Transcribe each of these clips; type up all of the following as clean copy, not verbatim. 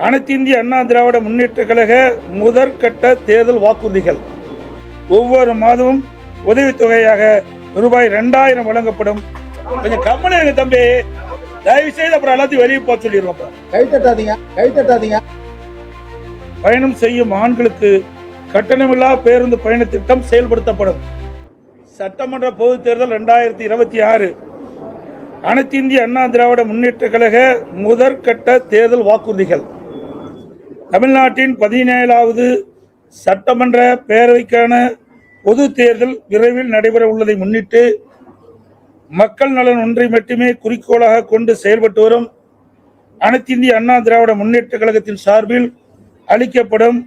அனைத்து இந்திய அண்ணா திராவிட முன்னேற்ற கழக முதற்கட்ட தேர்தல் வாக்குறுதிகள். ஒவ்வொரு மாதமும் உதவித்தொகையாக ரூபாய் 2000 வழங்கப்படும். கொஞ்சம் கம்மனு இருங்க தம்பி, தயவு செய்து அப்புறம் எல்லாத்தையும் வெளியே போக சொல்லிடுவோம். கை தட்டாதீங்க. பயணம் செய்யும் ஆண்களுக்கு கட்டணமில்லா பேருந்து பயண திட்டம் செயல்படுத்தப்படும். சட்டமன்ற பொதுத் தேர்தல் 2026 அனைத்து இந்திய அண்ணா திராவிட முன்னேற்ற கழக முதற்கட்ட தேர்தல் வாக்குறுதிகள். தமிழ்நாட்டின் 17வது சட்டமன்ற பேரவைக்கான பொது தேர்தல் விரைவில் நடைபெற உள்ளதை முன்னிட்டு மக்கள் நலன் ஒன்றை மட்டுமே குறிக்கோளாக கொண்டு செயல்பட்டு வரும் அனைத்து இந்திய அண்ணா திராவிட முன்னேற்ற கழகத்தின் சார்பில் அளிக்கப்படும்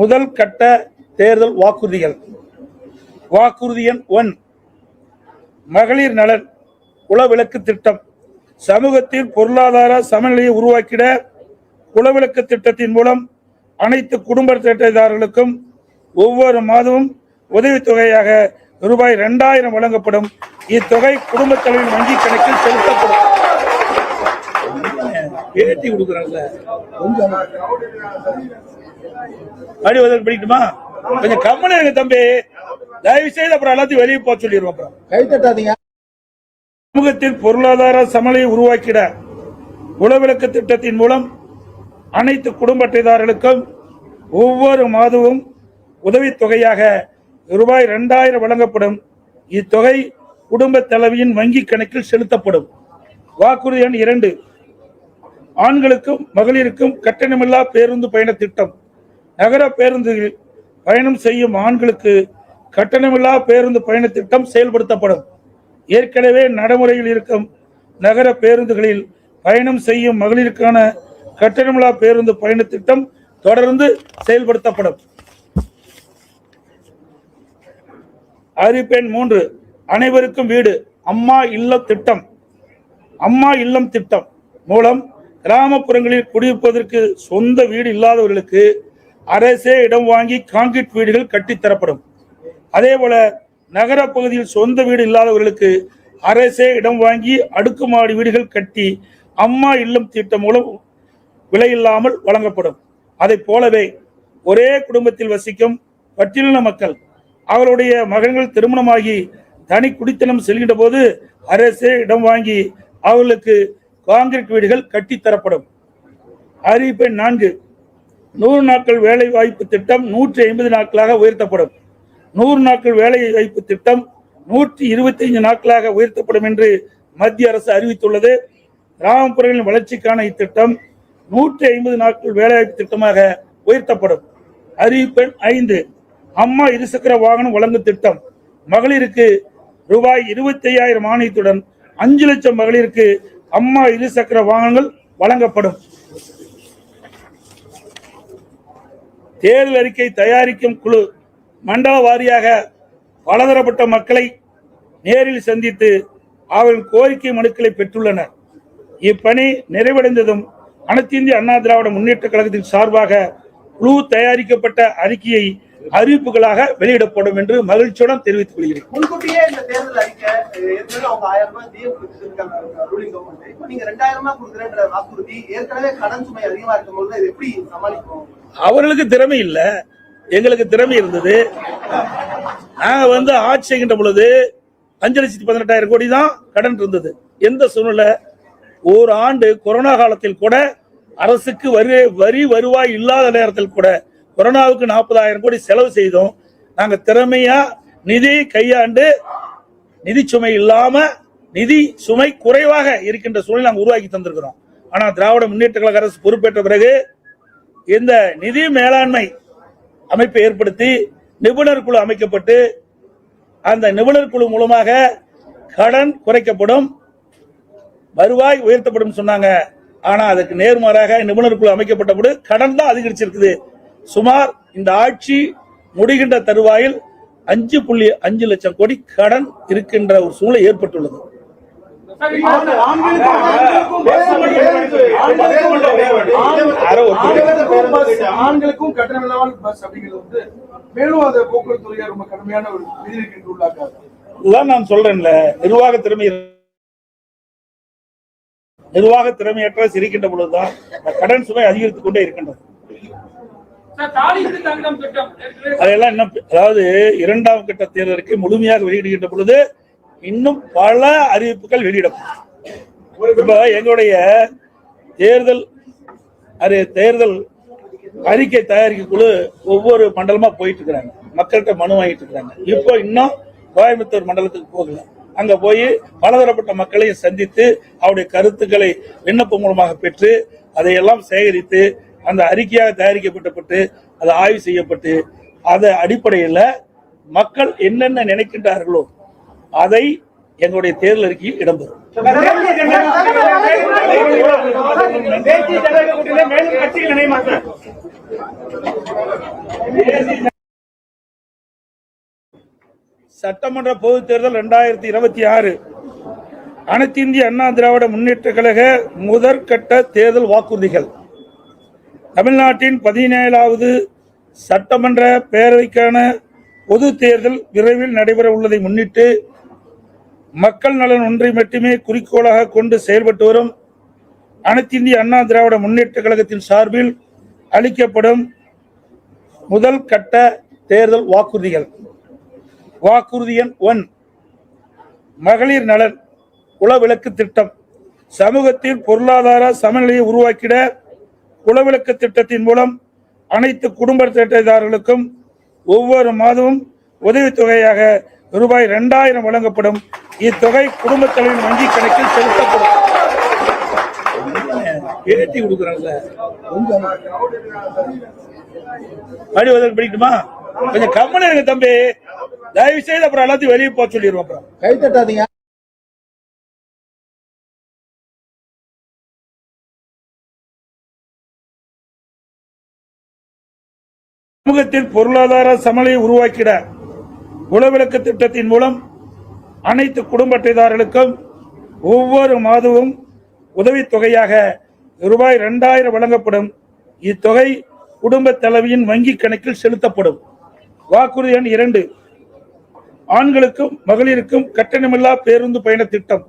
முதல் கட்ட தேர்தல் வாக்குறுதிகள். வாக்குறுதி எண் 1, மகளிர் நலன் குலவிளக்கு திட்டம். சமூகத்தில் பொருளாதார சமநிலையை உருவாக்கிட குலவிளக்கு திட்டத்தின் மூலம் அனைத்து குடும்ப அட்டைதாரர்களுக்கும் ஒவ்வொரு மாதமும் உதவித்தொகையாக ரூபாய் 2000 வழங்கப்படும். இத்தொகை குடும்ப தலைவின் வங்கி கணக்கில் செலுத்தப்படும். பேட்டி கொடுக்குறாங்க, படிக்குமா? கொஞ்சம் கம்மனு இருங்க தம்பி, தயவு செய்து அப்புறம் எல்லாத்தையும் வெளியே போக சொல்லிடுவோம். கை தட்டாதீங்க. சமூகத்தில் பொருளாதார சமநிலையை உருவாக்கிட குலவிளக்கு திட்டத்தின் மூலம் அனைத்து குடும்ப அட்டைதாரர்களுக்கும் ஒவ்வொரு மாதமும் உதவித்தொகையாக ரூபாய் 2000 வழங்கப்படும். இத்தொகை குடும்ப தலைவியின் வங்கி கணக்கில் செலுத்தப்படும். வாக்குறுதி எண் 2, ஆண்களுக்கும் மகளிருக்கும் கட்டணமில்லா பேருந்து பயண திட்டம். நகர பேருந்துகளில் பயணம் செய்யும் ஆண்களுக்கு கட்டணமில்லா பேருந்து பயண திட்டம் செயல்படுத்தப்படும். ஏற்கனவே நடைமுறையில் இருக்கும் நகர பேருந்துகளில் பயணம் செய்யும் மகளிருக்கான கட்டணமில்லா பேருந்து பயண திட்டம் தொடர்ந்து செயல்படுத்தப்படும். அறிவிப்பெண் 3, அனைவருக்கும் வீடு அம்மா இல்லம் திட்டம். அம்மா இல்லம் திட்டம் மூலம் கிராமப்புறங்களில் குடியிருப்பதற்கு சொந்த வீடு இல்லாதவர்களுக்கு அரசே இடம் வாங்கி கான்கிரீட் வீடுகள் கட்டித்தரப்படும். அதேபோல நகர பகுதியில் சொந்த வீடு இல்லாதவர்களுக்கு அரசே இடம் வாங்கி அடுக்குமாடி வீடுகள் கட்டி அம்மா இல்லம் திட்டம் மூலம் விலையில்லாமல் வழங்கப்படும். அதை போலவே ஒரே குடும்பத்தில் வசிக்கும் பட்டியலின மக்கள் அவருடைய மகன்கள் திருமணமாகி தனி குடித்தனம் செல்கின்ற போது அரசே இடம் வாங்கி அவர்களுக்கு கான்கிரீட் வீடுகள் கட்டித்தரப்படும். அறிவிப்பெண் 4, 100 நாட்கள் வேலை வாய்ப்பு திட்டம் 150 நாட்களாக உயர்த்தப்படும். 100 நாட்கள் வேலை வாய்ப்பு திட்டம் 125 நாட்களாக உயர்த்தப்படும் என்று மத்திய அரசு அறிவித்துள்ளது. கிராமப்புறங்களின் வளர்ச்சிக்கான இத்திட்டம் 150 நாட்கள் வேலைவாய்ப்பு திட்டமாக உயர்த்தப்படும். அறிவிப்பெண் 5, அம்மா இருசக்கர வாகனம் வழங்கும் திட்டம். மகளிருக்கு ரூபாய் 25,000 மானியத்துடன் 5 லட்சம் மகளிருக்கு அம்மா இருசக்கர வாகனங்கள் வழங்கப்படும். தேர்தல் அறிக்கை தயாரிக்கும் குழு மண்டல வாரியாக பலதரப்பட்ட மக்களை நேரில் சந்தித்து அவர்கள் கோரிக்கை மனுக்களை பெற்றுள்ளனர். இப்பணி நிறைவடைந்ததும் அனைத்து இந்திய அண்ணா திராவிட முன்னேற்ற கழகத்தின் சார்பாக குழு தயாரிக்கப்பட்ட அறிக்கையை அறிவிப்புகளாக வெளியிடப்படும் என்று மகிழ்ச்சியுடன் தெரிவித்துக் கொள்கிறேன். முன்கூட்டியே இந்த தேர்தல் அறிக்கை அவங்க 1000 ரூபாய் டிஎம் ரூலிங் கவர்மெண்ட், இப்போ நீங்க 2000 ரூபாய் கொடுக்குறேன்ற வாக்குறுதி ஏற்கனவே கடன் சுமை அதிகமா இருக்கும்போது இதை எப்படி சமாளிக்கும்? அவர்களுக்கு திறமை இல்ல, எங்களுக்கு திறமை இருந்தது. நாங்க ஆட்சி செய்கின்ற பொழுது 5,18,000 கோடி தான் கடன் இருந்தது. எந்த சூழ்நிலை? ஒரு ஆண்டு கொரோனா காலத்தில் கூட அரசுக்கு வரி வருவாய் இல்லாத நேரத்தில் கூட கொரோனாவுக்கு 40,000 கோடி செலவு செய்தோம். நாங்க திறமையா நிதி கையாண்டு நிதி சுமை இல்லாம நிதி சுமை குறைவாக இருக்கின்ற சூழலை நாங்கள் உருவாக்கி தந்திருக்கிறோம். ஆனா திராவிட முன்னேற்ற கழக அரசு பொறுப்பேற்ற பிறகு இந்த நிதி மேலாண்மை அமைப்பை ஏற்படுத்தி நிபுணர் குழு அமைக்கப்பட்டு அந்த நிபுணர் குழு மூலமாக கடன் குறைக்கப்படும், வருவாய் உயர்த்தப்படும் சொன்னாங்க. ஆனா அதுக்கு நேர்மாறாக நிபுணர் குழு அமைக்கப்பட்டபோது கடன் தான் அதிகரிச்சிருக்குது. சுமார் இந்த ஆட்சி முடிகின்ற தருவாயில் 5.5 லட்சம் கோடி கடன் இருக்கின்ற ஒரு சூழ்நிலை ஏற்பட்டுள்ளது. ஆண்களுக்கும் கட்டணமில்லாமல் பஸ் அப்படிங்கிறது மேலும் அதை போக்குவரத்து துறையா ரொம்ப கடுமையான ஒரு விதிவிலக்கு உள்ளாக்காது. நான் சொல்றேன்ல, நிர்வாக திறமை நிர்வாக திறமையற்ற சிரிக்கின்ற பொழுதுதான் கடன் சுமை அதிகரித்துக் கொண்டே இருக்கின்றது. அதெல்லாம் இன்னும் அதாவது இரண்டாம் கட்ட தேர்தலுக்கு முழுமையாக வெளியிடுகின்ற பொழுது இன்னும் பல அறிவிப்புகள் வெளியிடப்படும். இப்ப எங்களுடைய தேர்தல் அறிக்கை தயாரிக்க குழு ஒவ்வொரு மண்டலமா போயிட்டு இருக்கிறாங்க, மக்கள்கிட்ட மனு வாங்கிட்டு இருக்கிறாங்க. இப்போ இன்னும் கோயம்புத்தூர் மண்டலத்துக்கு போகல. அங்க போய் பலதரப்பட்ட மக்களையும் சந்தித்து அவருடைய கருத்துக்களை விண்ணப்பம் மூலமாக பெற்று அதையெல்லாம் சேகரித்து அந்த அறிக்கையாக தயாரிக்கப்பட்டு அது ஆய்வு செய்யப்பட்டு அதை அடிப்படையில் மக்கள் என்னென்ன நினைக்கின்றார்களோ அதை எங்களுடைய தேர்தல் அறிக்கையில் இடம்பெறும். சட்டமன்ற பொதுத் தேர்தல் 2026 அனைத்து இந்திய அண்ணா திராவிட முன்னேற்ற கழக முதற்கட்ட தேர்தல் வாக்குறுதிகள். தமிழ்நாட்டின் 17வது சட்டமன்ற பேரவைக்கான பொது தேர்தல் விரைவில் நடைபெற உள்ளதை முன்னிட்டு மக்கள் நலன் ஒன்றை மட்டுமே குறிக்கோளாக கொண்டு செயல்பட்டு வரும் அனைத்து இந்திய அண்ணா திராவிட முன்னேற்ற கழகத்தின் சார்பில் அளிக்கப்படும் முதல் கட்ட தேர்தல் வாக்குறுதிகள். வாக்குறுதி எண் 1, மகளிர் நலன் குலவிளக்கு திட்டம். சமூகத்தில் பொருளாதார சமநிலையை உருவாக்கிட குலவிளக்கு திட்டத்தின் மூலம் அனைத்து குடும்ப அட்டைதாரர்களுக்கும் ஒவ்வொரு மாதமும் உதவித்தொகையாக ரூபாய் 2000 வழங்கப்படும். இத்தொகை குடும்ப தலைவின் வங்கி கணக்கில் செலுத்தப்படும். பேட்டி கொடுக்குறாங்க. படிக்குமா கொஞ்சம் கம்மன் இருங்க தம்பி, தயவு செய்து அப்புறம் எல்லாத்தையும் வெளியே போக சொல்லிடுவோம். அப்புறம் கை தட்டாதீங்க. சமூகத்தில் பொருளாதார சமநிலையை உருவாக்கிட குலவிளக்கு திட்டத்தின் மூலம் அனைத்து குடும்ப அட்டைதாரர்களுக்கும் ஒவ்வொரு மாதமும் உதவித்தொகையாக ரூபாய் 2000 வழங்கப்படும். இத்தொகை குடும்ப தலைவியின் வங்கி கணக்கில் செலுத்தப்படும். வாக்குறுதி எண் 2, ஆண்களுக்கும் மகளிருக்கும் கட்டணமில்லா பேருந்து பயண திட்டம்.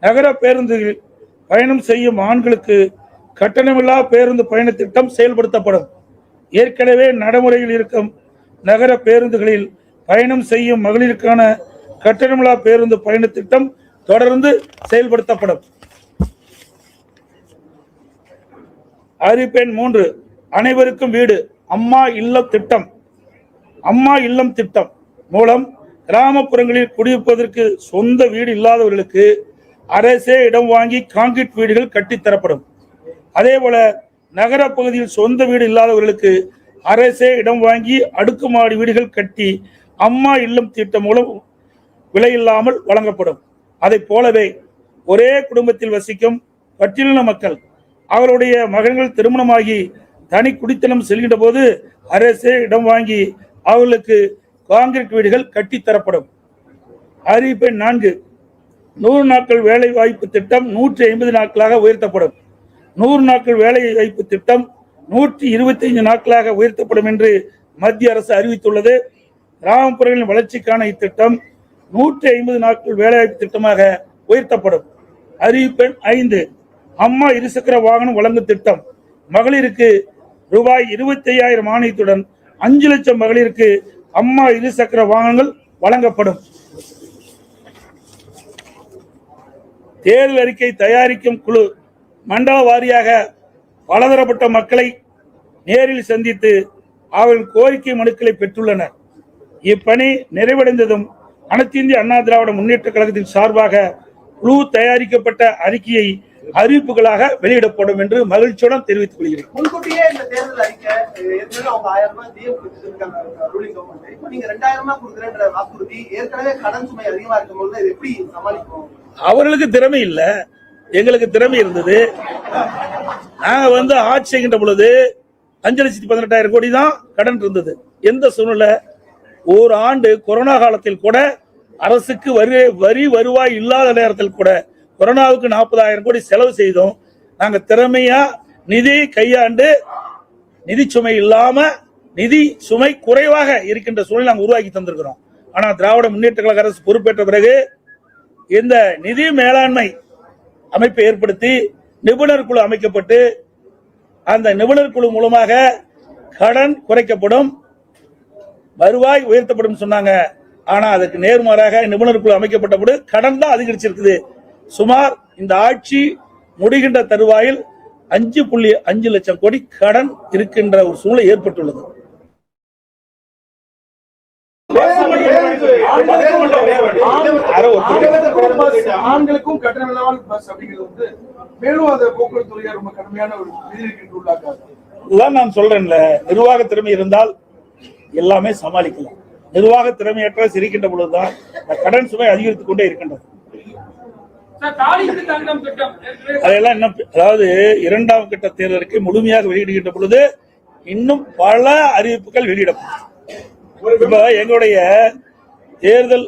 நகர பேருந்துகளில் பயணம் செய்யும் ஆண்களுக்கு கட்டணமில்லா பேருந்து பயண திட்டம் செயல்படுத்தப்படும். ஏற்கனவே நடைமுறையில் இருக்கும் நகர பேருந்துகளில் பயணம் செய்யும் மகளிருக்கான கட்டணமில்லா பேருந்து பயண திட்டம் தொடர்ந்து செயல்படுத்தப்படும். அறிவிப்பெண் 3, அனைவருக்கும் வீடு அம்மா இல்லம் திட்டம். அம்மா இல்லம் திட்டம் மூலம் கிராமப்புறங்களில் குடியிருப்பதற்கு சொந்த வீடு இல்லாதவர்களுக்கு அரசே இடம் வாங்கி கான்கிரீட் வீடுகள் கட்டித்தரப்படும். அதேபோல நகர பகுதியில் சொந்த வீடு இல்லாதவர்களுக்கு அரசே இடம் வாங்கி அடுக்குமாடி வீடுகள் கட்டி அம்மா இல்லம் திட்டம் மூலம் விலையில்லாமல் வழங்கப்படும். அதை போலவே ஒரே குடும்பத்தில் வசிக்கும் பட்டியலின மக்கள் அவருடைய மகன்கள் திருமணமாகி தனி குடித்தனம் செல்கின்ற போது அரசே இடம் வாங்கி அவர்களுக்கு கான்கிரீட் வீடுகள் கட்டித்தரப்படும். அறிவிப்பெண் 4, 100 நாட்கள் வேலை வாய்ப்பு திட்டம் 150 நாட்களாக உயர்த்தப்படும். 100 நாட்கள் வேலை வாய்ப்பு திட்டம் 125 நாட்களாக உயர்த்தப்படும் என்று மத்திய அரசு அறிவித்துள்ளது. கிராமப்புறங்களின் வளர்ச்சிக்கான இத்திட்டம் 150 நாட்கள் வேலைவாய்ப்பு திட்டமாக உயர்த்தப்படும். அறிவிப்பெண் 5, அம்மா இருசக்கர வாகனம் வழங்கும் திட்டம். மகளிருக்கு ரூபாய் 25,000 மானியத்துடன் 5 லட்சம் மகளிருக்கு அம்மா இருசக்கர வாகனங்கள் வழங்கப்படும். தேர்தல் அறிக்கை தயாரிக்கும் குழு மண்டல வாரியாக பலதரப்பட்ட மக்களை நேரில் சந்தித்து அவர்கள் கோரிக்கை மனுக்களை பெற்றுள்ளனர். இப்பணி நிறைவடைந்ததும் அனைத்து இந்திய அண்ணா திராவிட முன்னேற்ற கழகத்தின் சார்பாக குழு தயாரிக்கப்பட்ட அறிக்கையை அறிவிப்புகளாக வெளியிடப்படும் என்று மகிழ்ச்சியுடன் தெரிவித்துக் கொள்கிறேன். முன்கூட்டியே இந்த தேர்தல் அறிக்கை ஏற்கனவே அவங்க 1000 ரூபாய் டிஎம் கொடுத்திருக்காங்க ரூலிங் கவர்மெண்ட். இப்போ நீங்க 2000 ரூபாய் கொடுக்குறேன்ற வாக்குறுதி ஏற்கனவே கடன் சுமை அதிகமா இருக்கும்போது இதை எப்படி சமாளிக்கும்? அவர்களுக்கு திறமை இல்ல, எங்களுக்கு திறமை இருந்தது. நாங்க ஆட்சி செய்கின்ற பொழுது 5,18,000 கோடி தான் கடன் இருந்தது. எந்த சூழ்நிலை ஒரு ஆண்டு கொரோனா காலத்தில் கூட அரசுக்கு வரி வருவாய் இல்லாத நேரத்தில் கூட கொரோனாவுக்கு 40,000 கோடி செலவு செய்தோம். நாங்க திறமையா நிதி கையாண்டு நிதி சுமை இல்லாம நிதி சுமை குறைவாக இருக்கின்ற சூழலை நாங்கள் உருவாக்கி தந்திருக்கிறோம். ஆனா திராவிட முன்னேற்ற கழக அரசு பொறுப்பேற்ற பிறகு இந்த நிதி மேலாண்மை அமைப்பை ஏற்படுத்தி நிபுணர் குழு அமைக்கப்பட்டு அந்த நிபுணர் குழு மூலமாக கடன் குறைக்கப்படும், வருவாய் உயர்த்தப்படும் சொன்னாங்க. ஆனா அதுக்கு நேர்மாறாக நிபுணர் குழு அமைக்கப்பட்டபோது கடன் தான் அதிகரிச்சிருக்குது. சுமார் இந்த ஆட்சி முடிகின்ற தருவாயில் 5.5 லட்சம் கோடி கடன் இருக்கின்ற ஒரு சூழ்நிலை ஏற்பட்டுள்ளது. ஆண்களுக்கும் கட்டணமில்லாமல் பஸ் அப்படிங்கிறது மேலும் அந்த போக்குவரத்து துறையா ரொம்ப கடுமையான ஒரு விதிவிலக்கு உள்ளாக்காது. இதுதான் நான் சொல்றேன்ல, நிர்வாக திறமை இருந்தால் எல்லாமே சமாளிக்கலாம். நிர்வாக திறமையற்ற சிரிக்கின்ற பொழுதுதான் கடன் சுமை அதிகரித்துக் கொண்டே இருக்கின்றது. அதெல்லாம் இன்னும், அதாவது 2ஆம் கட்ட தேர்தலுக்கு முழுமையாக வெளியிடுகின்ற பொழுது இன்னும் பல அறிவிப்புகள் வெளியிடப்படும். இப்ப எங்களுடைய தேர்தல்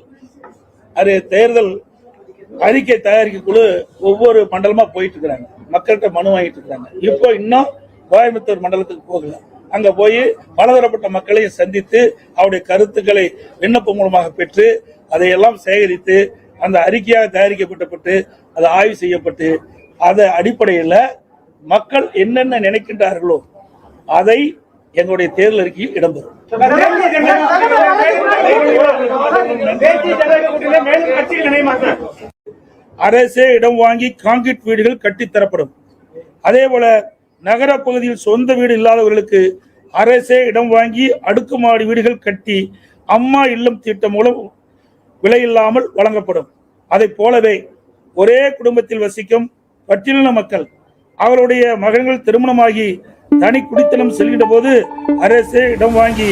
அறிக்கை தயாரிக்க குழு ஒவ்வொரு மண்டலமா போயிட்டு இருக்கிறாங்க, மக்கள்கிட்ட மனு வாங்கிட்டு இருக்கிறாங்க. இப்போ இன்னும் கோயம்புத்தூர் மண்டலத்துக்கு போகல. அங்க போய் பலதரப்பட்ட மக்களையும் சந்தித்து அவருடைய கருத்துக்களை விண்ணப்பம் மூலமாக பெற்று அதையெல்லாம் சேகரித்து அந்த அறிக்கையாக தயாரிக்கப்பட்டு அது ஆய்வு செய்யப்பட்டு அதை அடிப்படையில் மக்கள் என்னென்ன நினைக்கின்றார்களோ அதை எங்களுடைய தேர்தல் அறிக்கையில் இடம்பெறும். அரசே இடம் வாங்கி கான்கிரீட் வீடுகள் கட்டித்தரப்படும். அதே போல நகர பகுதியில் சொந்த வீடு இல்லாதவர்களுக்கு அரசே இடம் வாங்கி அடுக்குமாடி வீடுகள் கட்டி அம்மா இல்லம் திட்டம் மூலம் விலையில்லாமல் வழங்கப்படும். அதை போலவே ஒரே குடும்பத்தில் வசிக்கும் பட்டியலின மக்கள் அவருடைய மகன்கள் திருமணமாகி தனி குடித்தனம் செல்கின்ற போது அரசே இடம் வாங்கி